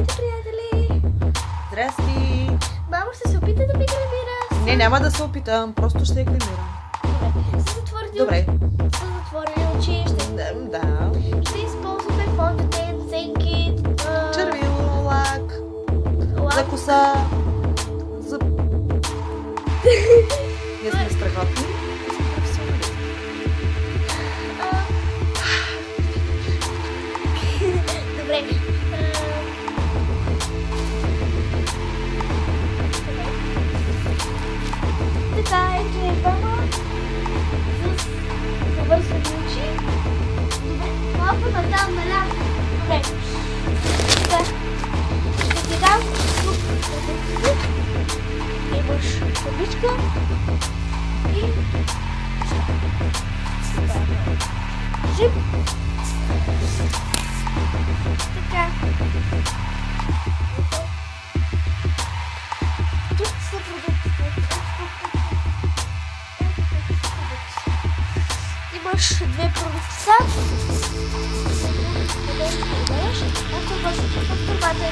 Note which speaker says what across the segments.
Speaker 1: Здравейте, приятели!
Speaker 2: Здрасти!
Speaker 1: Мамо, ще се опита да ми гримира.
Speaker 2: Не, няма да се опитам, просто ще я гримирам.
Speaker 1: Добре, ще затворите.
Speaker 2: Добре.
Speaker 1: Ще затворили очи.
Speaker 2: Да.
Speaker 1: Ще използваме фондите, сенки,
Speaker 2: Червило, лак, за коса, за... Ние сме страхотни.
Speaker 1: Добре. Така, ето е мама. С завързвани очи. Добре, малко натам, наляво. Добре. Така. Ще ти дам тук. Имаш табличка. И... Жип. Така. Тук са продуктите. Имаш две продукта. Къде ще идеш? Ето в турбата е.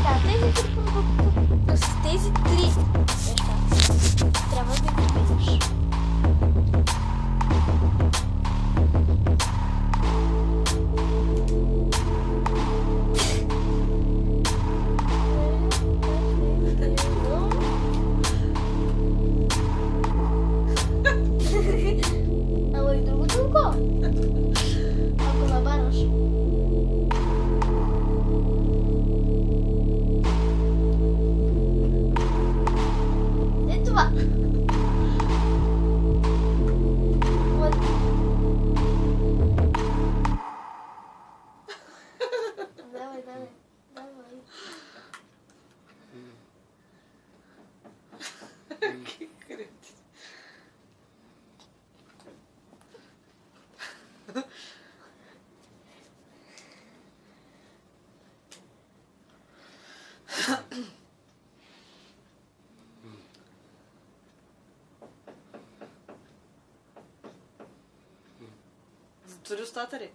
Speaker 1: Да, тези три продукта, с тези три неща трябва да ги видиш. Ама и другото око. Ако набараш. Е това. Давай, давай. Давай.
Speaker 2: Затвори устата ли?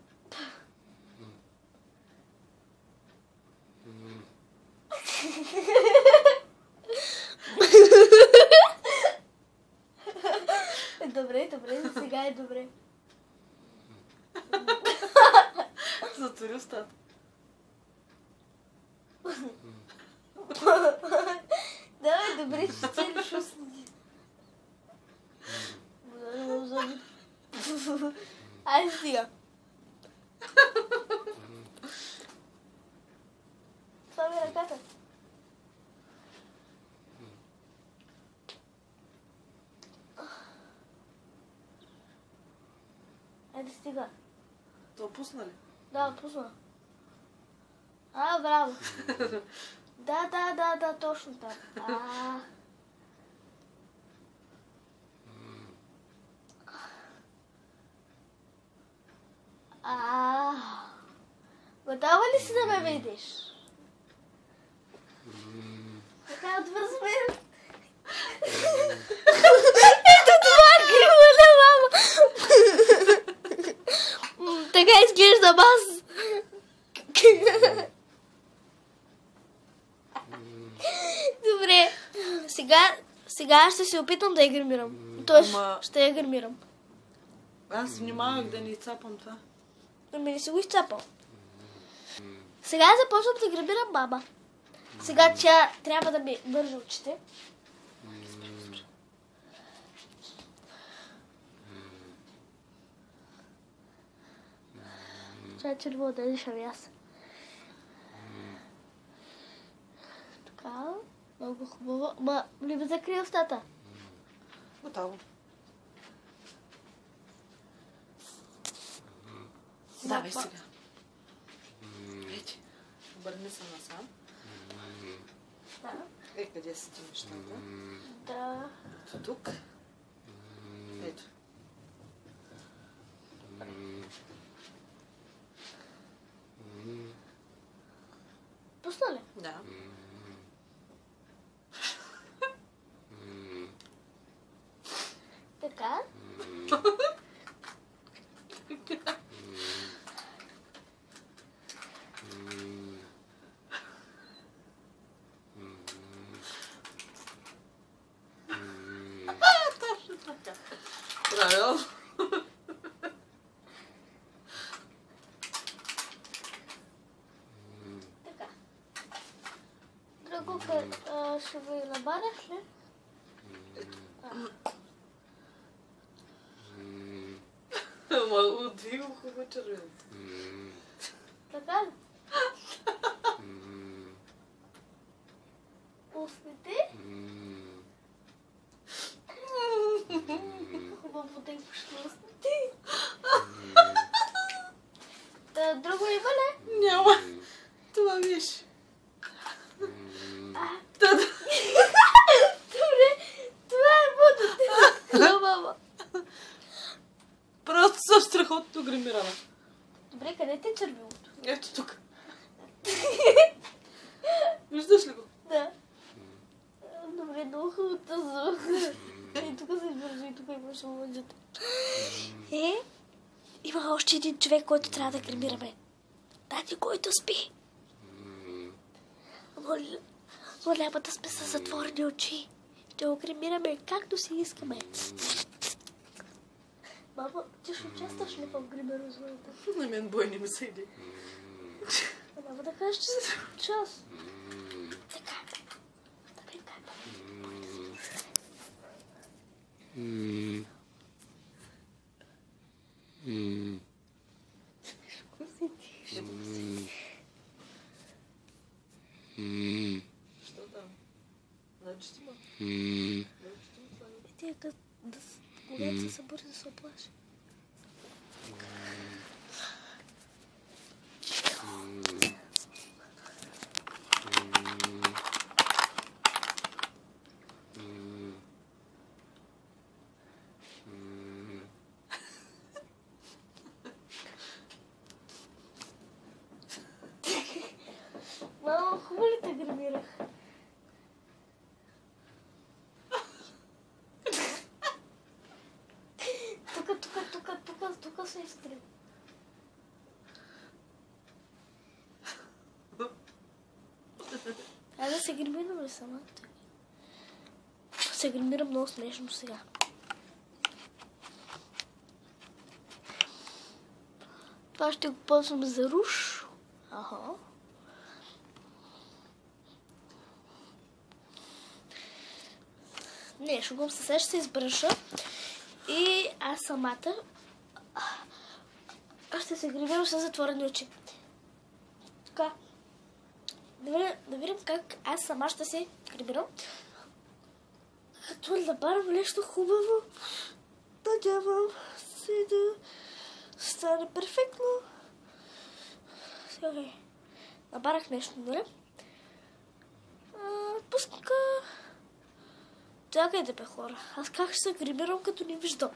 Speaker 1: Добре, добре, сега е добре.
Speaker 2: Затвори устата.
Speaker 1: Давай, добре, ще целиш устни. Айде сега. Това ми е ръката. Айде стига.
Speaker 2: То пусна ли?
Speaker 1: Да, пусна. Браво. Да, точно така. Готова ли си да ме видиш? Така отвързваме. Ето това грима на мама. Така изглеждам аз. Добре. Сега ще се опитам да я гримирам. Тоест, ще я гримирам.
Speaker 2: Аз внимавах да не цапам това.
Speaker 1: Ами не си го изцапал. Сега започвам да гримирам мама. Сега тя трябва да ми вържа очите. Това е черво да дишам аз. Така, много хубаво. Ма, не ме закрия устата.
Speaker 2: Готово. Давай сега. Ето. Обърни се насам.
Speaker 1: Да.
Speaker 2: Къде са ти нещата?
Speaker 1: Да.
Speaker 2: Ето тук. Ето. Добре.
Speaker 1: Пусна ли?
Speaker 2: Да.
Speaker 1: Така.
Speaker 2: Точно така. Правилно.
Speaker 1: Така. Друго ще ви набавяш ли?
Speaker 2: Ама отвива хубаво червеното.
Speaker 1: Така ли? Устните. Хубаво да имаш устните. Друго има ли?
Speaker 2: Няма. Това виж.
Speaker 1: Добре, това е водата. Мама.
Speaker 2: Просто съм страхотно гримирана.
Speaker 1: Добре, къде ти е червилото?
Speaker 2: Ето тук. Виждаш ли го?
Speaker 1: Да. Добре, много хубаво звук. И тук се държи, и тук имаш лъджата. Има още един човек, който трябва да гримираме. Тати, който спи. Но няма да сме със затворени очи. Ще го гримираме както си искаме. Мама, ти ще участваш ли в гримирането?
Speaker 2: На мен бой не ми се иде.
Speaker 1: Няма да кажеш, че си час. Така. Така.
Speaker 2: Що там? Значи ти ма.
Speaker 1: Ти когато се събори да се оплаши. Мама, хубаво ли те гримирах? Тук се изтрим. Да се гримирам ли сама? Се гримирам много смешно сега. Това ще го ползвам за руш. Не, шугам се, сега ще се избръша. И аз самата ще се гримирам с затворени очи. Така. Да видим как аз сама ще се гримирам. Като набарам нещо хубаво. Надявам се да стане перфектно. Сега набарах нещо, нали? Пуска. Чакайте, бе, хора. Аз как ще се гримирам, като не виждам?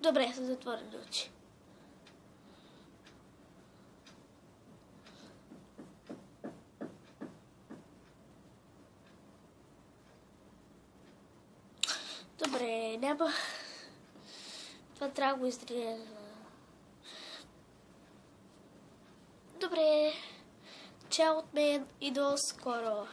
Speaker 1: Добре, се затворени очи. Добре, няма. Това трябва да го изтрия. Добре. Чао от мен и до скоро.